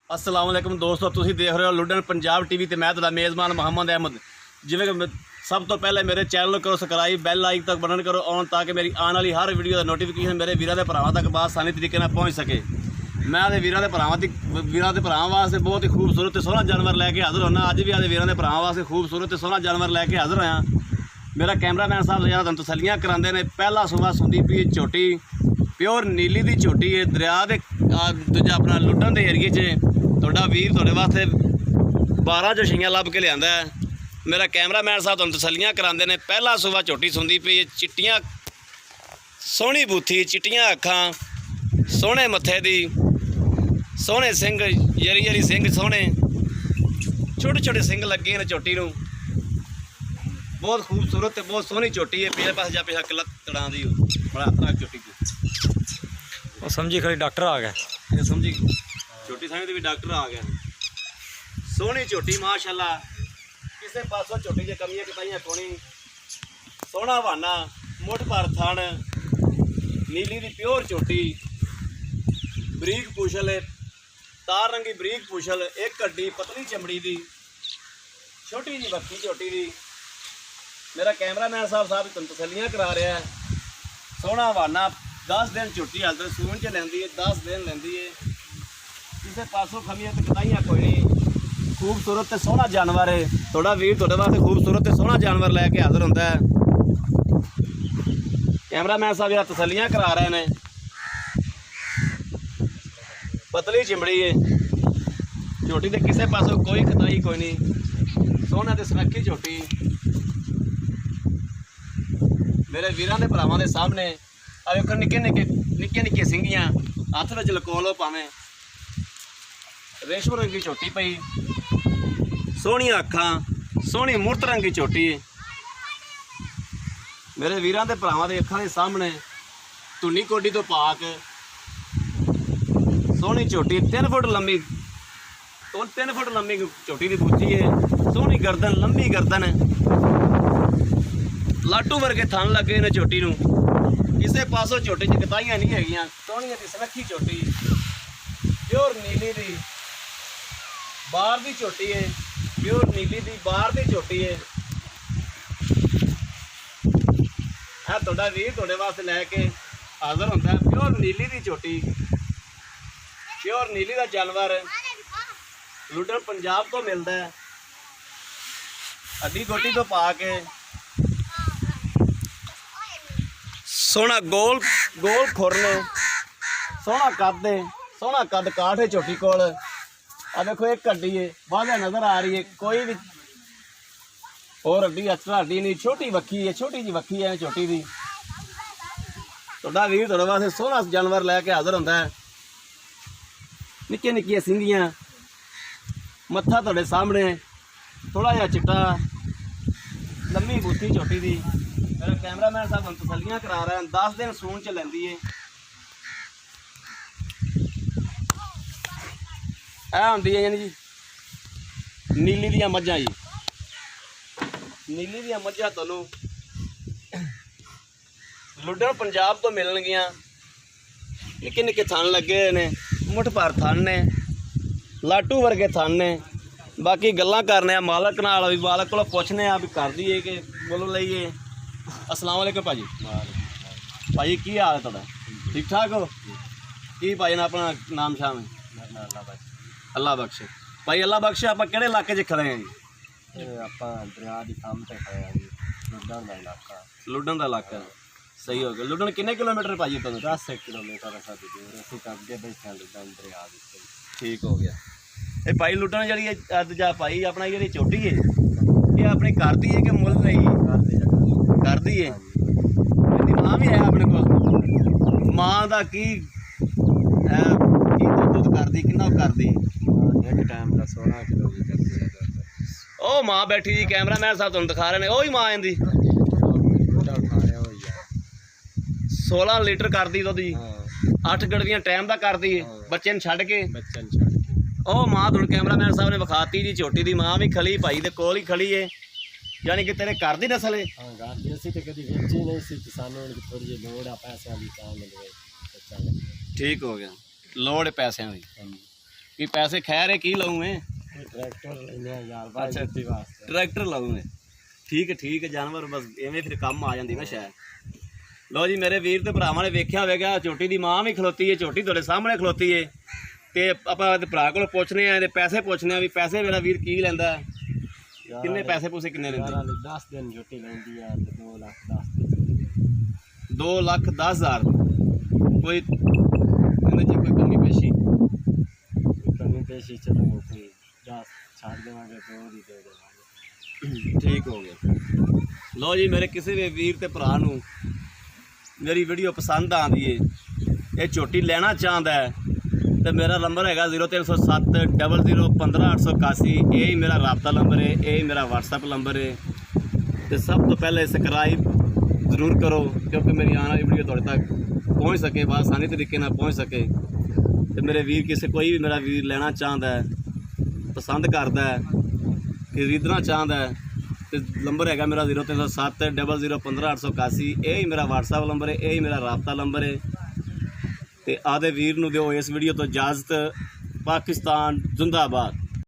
अस्सलाम वालेकुम दोस्तों, तुसीं देख रहे हो लुडन पंजाब टीवी ते मैं तुहाडा मेज़बान मोहम्मद अहमद। जिवें कि सब तो पहले मेरे चैनल को करो सबसक्राइब, बैल लाइक तक बटन करो ऑन ताकि मेरी आने वाली हर वीडियो का नोटिफिकेशन मेरे वीरां दे भरावां तक आसानी तरीके नाल पहुँच सके। मैं ते वीरां दे भरावां वास्ते बहुत ही खूबसूरत ते सोहना जानवर लैके हाज़र होना। अज भी आदे वीरां दे भरावां वास्ते खूबसूरत ते सोहना जानवर लैके हाज़र होया। मेरा कैमरामैन साहब ज़्यादा तसल्लियाँ करांदे ने। पहला सूबा सुंदी पई झोटी प्योर नीली दी झोटी है, दरिया दे दूजा अपना लुडन दे एरिए च तुहाडा वीर तुहाडे वास्ते 12 जशियां लभ के लिआंदा है। मेरा कैमरामैन साहब तुहानूं तसल्लियां करांदे ने। पहला सूबा झोटी सुंदी पई चिट्टियां सोहनी बूथी, चिट्टियां अखां, सोहने मत्थे दी, सोहने सिंग, यरी सिंग सोहने, छोटे छोटे सिंग लगे ने झोटी नूं। बहुत खूबसूरत ते बहुत सोहनी झोटी है। पिछले पास जा पिछा किला तड़ां दी बड़ा हत्था झोटी को समझी खड़ी डॉक्टर आ गया। ये समझी झोटी समझते भी डॉक्टर आ गया। सोहनी झोटी माशाल्लाह, किसी पासों झोटी च कमियां कताइयां कोनी। सोहना बहाना, मुठ भर थण, नीली दी प्योर झोटी, बरीक पूछल, तार रंगी बरीक पूछल, एक हड्डी पतली चमड़ी दी, छोटी जी बक्खी झोटी दी। मेरा कैमरामैन साहब तुम तसल्लियां करा रहा है। सोहना बहाना, 10 दिन झोटी हालत सून च लैंदी है, 10 दिन लैंदी है। किसी पासों खमियां तो कताइयां कोई नहीं। खूबसूरत ते सोहना जानवर है। थोड़ा वीर तुहाडे वास्ते खूबसूरत ते सोहना जानवर लैके हाज़र होंदा है। कैमरामैन साहब यार तसल्लियां करा रहे हैं। पतली चिमड़ी है झोटी ते किसी पासों कोई कताई कोई नहीं। सोहना ते सुनक्खी झोटी मेरे वीरां दे भरावां दे सामने आ वेखो। निक्के सिंगियां हत्थ विच लको लो भावें। रेशम रंगी झोटी पई, सोहणियां अखां, सोहनी मूरत रंगी झोटी। मेरे वीरां दे भरावां दे अखां दे सामने धुनी कोडी तो पाक सोहनी झोटी, 3 फुट लंबी, 3 फुट लंबी झोटी दी बूथी है। सोहनी गर्दन, लंबी गर्दन, लाटू वर्गे थन लगे ने झोटी नूं। किसी पासों झोटी च कताइयां नहीं हैगियां। सोहनी दी सुनक्खी झोटी, प्योर नीली दी बाहर दी झोटी है, प्योर नीली दी बाहर दी झोटी है। है तुहाडा वीर तुहाडे वास्ते लैके हाज़र होंदा है। प्योर नीली दी झोटी, प्योर नीली दा जानवर लुडन पंजाब तो मिलता है। हड्डी गोटी तो पा के सोहना गोल खुरने, सोहना कद, सोहना कद काठ है झोटी कोल। आ देखो एक हड्डी है वाज़ह नज़र आ रही है, कोई भी और हड्डी एक्स्ट्रा हड्डी नहीं। छोटी वक्खी है, छोटी जी वक्खी है झोटी दी। तुहाडा वीर तुहाडे वास्ते सोहना जानवर लैके हाज़र होंदा है। निक्कियां सिंगियां, मत्था तुहाडे सामने, थोड़ा जिहा चिट्टा, लम्मी बूथी झोटी दी। मेरा कैमरामैन साहब तुहानूं तसल्लियां करा रहा है। 10 दिन सून च लैंदी है। ਇਹ ਹੁੰਦੀ है जी नीली दियां मझां जी। नीली दियां मझां तुहानूं लुडन पंजाब तो मिलणगियां। निक्के थन लगे ने, मुठ भर थन ने, लाटू वर्गे थन ने। बाकी गल्लां करने मालक नाल, भी मालक कोलों पुछने भी कर दईए कि बोलो लईए। अस्सलाम वालेकुम भाजी। भाजी की हाल है तुहाडा? ठीक ठाक हो? की भाई ने अपना नाम शाम है? अल्लाह बख्श भाई, अल्लाह बख्श। आप किहड़े इलाके च खड़े हैं जी? ਆਪਾਂ ਦਰਿਆ ਦੀ ਸਾਹਮ ਤੇ ਖੜੇ ਆ ਜੀ। ਲੁੱਡਣ ਦਾ ਇਲਾਕਾ। लुडन का इलाका सही हो गया। लुडन किन्ने किलोमीटर भाजी तुहानूं? 10 किलोमीटर साਡੀ ਦੂਰ। ਅਸੀਂ ਅੱਗੇ ਬੈਠੇ ਲੁੱਡਣ ਦਰਿਆ ਦੇ ਉੱਤੇ। ठीक हो गया। ये भाई लुडन जी दूजा भाई अपना जी झोटी है, ये अपने घर दी है कि मुल नहीं? घर दी है। इहदी मां भी है अपने को? मां का की दुध करदी, किन्ना करदी? ਇੱਕ ਟਾਈਮ ਦਾ 16 ਕਿਲੋ ਵੀ ਕਰਦੀ ਹੈ। ਉਹ ਮਾਂ ਬੈਠੀ ਜੀ, ਕੈਮਰਾਮੈਨ ਸਾਹਿਬ ਤੁਹਾਨੂੰ ਦਿਖਾ ਰਹੇ ਨੇ, ਉਹੀ ਮਾਂ ਇਹਦੀ 16 ਲੀਟਰ ਕਰਦੀ ਦੁੱਧ ਜੀ। 8 ਗੜਵੀਆਂ ਟਾਈਮ ਦਾ ਕਰਦੀ ਹੈ ਬੱਚੇ ਨੂੰ ਛੱਡ ਕੇ। ਉਹ ਮਾਂ ਤੁਹਾਨੂੰ ਕੈਮਰਾਮੈਨ ਸਾਹਿਬ ਨੇ ਵਿਖਾਤੀ ਜੀ। ਝੋਟੀ ਦੀ ਮਾਂ ਵੀ ਖਲੀ ਭਾਈ ਦੇ ਕੋਲ ਹੀ ਖਲੀ ਹੈ, ਯਾਨੀ ਕਿ ਤੇਰੇ ਘਰ ਦੀ ਨਸਲ ਹੈ। ਹਾਂ, ਘਰ ਦੀ। ਅਸੀਂ ਤਾਂ ਕਦੀ ਵੇਚੀ ਨਹੀਂ ਸੀ, ਸਾਨੂੰ ਥੋੜੀ ਜਿਹੀ ਲੋੜ ਆ ਪੈਸਿਆਂ ਦੀ ਤਾਂ ਮਿਲਵੇ। ठीक हो गया, लोड़ पैसों की। ਕਿ ਪੈਸੇ ਖੈਰ ਹੈ ਕੀ ਲਾਉਂ ਮੈਂ ਟਰੈਕਟਰ ਲੈਨੇ ਆ ਯਾਰ ਬਾਈ ਅੱਛਾ। ਜੱਤੀ ਵਾਸਤੇ। ਟਰੈਕਟਰ ਲਾਉਂ ਮੈਂ ਠੀਕ ਹੈ ਜਾਨਵਰ ਬਸ ਐਵੇਂ ਫਿਰ ਕੰਮ ਆ ਜਾਂਦੀ ਨਾ ਸ਼ਾਇਦ। ਲਓ ਜੀ ਮੇਰੇ ਵੀਰ ਤੇ ਭਰਾਵਾਂ ਨੇ ਵੇਖਿਆ ਹੋਵੇਗਾ ਝੋਟੀ ਦੀ ਮਾਂ ਵੀ ਖਲੋਤੀ ਹੈ, ਝੋਟੀ ਤੁਹਾਡੇ ਸਾਹਮਣੇ ਖਲੋਤੀ ਹੈ ਤੇ ਆਪਾਂ ਇਹਦੇ ਭਰਾ ਕੋਲ ਪੁੱਛਨੇ ਆ, ਇਹਦੇ ਪੈਸੇ ਪੁੱਛਨੇ ਆ ਵੀ ਪੈਸੇ ਮੇਰਾ ਵੀਰ ਕੀ ਲੈਂਦਾ, ਯਾਰ ਕਿੰਨੇ ਪੈਸੇ ਪੂਸੇ ਕਿੰਨੇ ਯਾਰ ਲੈਂਦੇ? 10 ਦਿਨ ਜੁੱਟੀ ਲੈਂਦੀ ਆ ਤੇ 2 ਲੱਖ 10 2,10,000 ਕੋਈ ਇਹਦੇ ਚ ਕੋਈ ਕਮੀ ਪੇਸ਼ੀ? ਕਮੀ ਪੇਸ਼ੀ ਚਲੋ ਕੋਈ 10 ਛੱਡ ਦੇਵਾਂਗੇ ਤੇ ਉਹ ਦੀ ਦੇ ਦੇਵਾਂਗੇ। ਠੀਕ ਹੋ ਗਿਆ। ਲਓ ਜੀ ਮੇਰੇ ਕਿਸੇ ਵੀ ਵੀਰ ਤੇ ਭਰਾ ਨੂੰ ਮੇਰੀ ਵੀਡੀਓ ਪਸੰਦ ਆਉਂਦੀ ਏ, ਇਹ ਝੋਟੀ ਲੈਣਾ ਚਾਹੁੰਦਾ ਹੈ ਤੇ ਮੇਰਾ ਨੰਬਰ ਹੈਗਾ 0307 00 15 881। ਇਹ ਹੀ ਮੇਰਾ ਰਾਬਤਾ ਨੰਬਰ ਹੈ, ਇਹ ਹੀ ਮੇਰਾ WhatsApp ਨੰਬਰ ਹੈ। ਤੇ ਸਭ ਤੋਂ ਪਹਿਲੇ ਸਬਸਕ੍ਰਾਈਬ ਜ਼ਰੂਰ ਕਰੋ ਕਿਉਂਕਿ ਮੇਰੀ ਆਉਣ ਵਾਲੀ ਵੀਡੀਓ ਤੁਹਾਡੇ ਤੱਕ ਪਹੁੰਚ ਸਕੇ, ਆਸਾਨੀ ਤਰੀਕੇ ਨਾਲ ਪਹੁੰਚ ਸਕੇ। ਤੇ ਮੇਰੇ ਵੀਰ ਕੋਈ ਵੀ ਮੇਰਾ ਵੀਰ ਲੈਣਾ ਚਾਹੁੰਦਾ ਹੈ, ਪਸੰਦ ਕਰਦਾ ਹੈ, ਖਰੀਦਣਾ ਚਾਹੁੰਦਾ ਹੈ ਤੇ ਨੰਬਰ ਹੈਗਾ ਮੇਰਾ 0307 00 15 881। ਇਹ ਹੀ ਮੇਰਾ WhatsApp ਨੰਬਰ ਹੈ, ਇਹ ਹੀ ਮੇਰਾ ਰਾਬਤਾ ਨੰਬਰ ਹੈ। ਤੇ ਆਦੇ ਵੀਰ ਨੂੰ ਦਿਓ ਇਸ ਵੀਡੀਓ ਤੋਂ ਇਜਾਜ਼ਤ। ਪਾਕਿਸਤਾਨ ਜ਼ਿੰਦਾਬਾਦ।